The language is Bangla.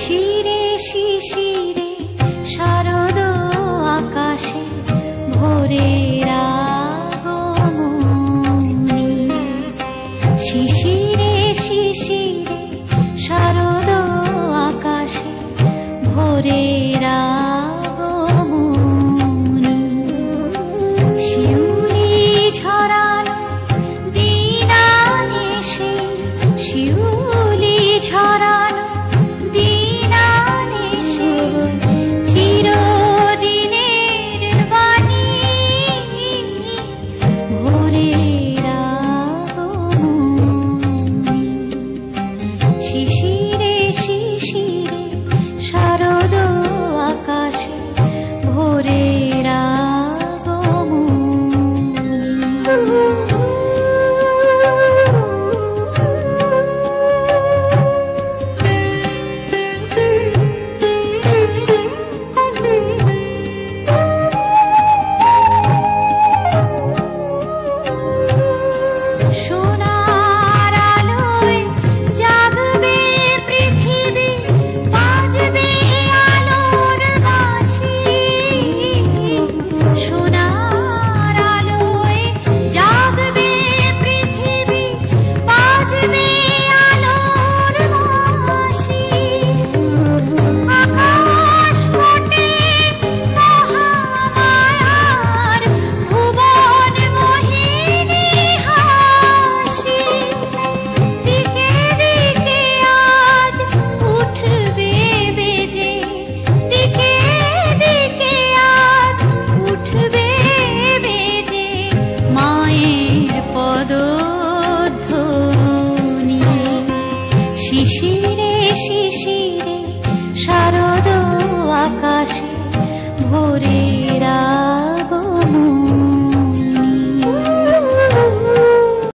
শিশিরে শিশিরে শারদ আকাশে ভোরের আগমনী। শিশিরে শিশিরে শারদ আকাশে ভোরের আগমনী। শিউলি ঝরানো দিন আনেছে, শিউলি ঝরানো দিন আনেছে, চিরদিনের বাণী ভোরের আগমনী। শিশিরে শিশিরে শারদ আকাশে ভোরের সোনার আলোয় জাগবে পৃথিবী, বাজবে আলোর বাঁশি। সোনার আলোয় জাগবে পৃথিবী, বাজবে আলোর বাঁশি। আকাশ ফোটে মহামায়ার ভুবন মোহিনী হাসি। দিকে দিকে আজ উঠবে বেজে, দিকে দিকে আজ উঠবে বেজে মায়ের পদধ্বনি। শিশিরে শিশিরে শারদ আকাশে ভোরের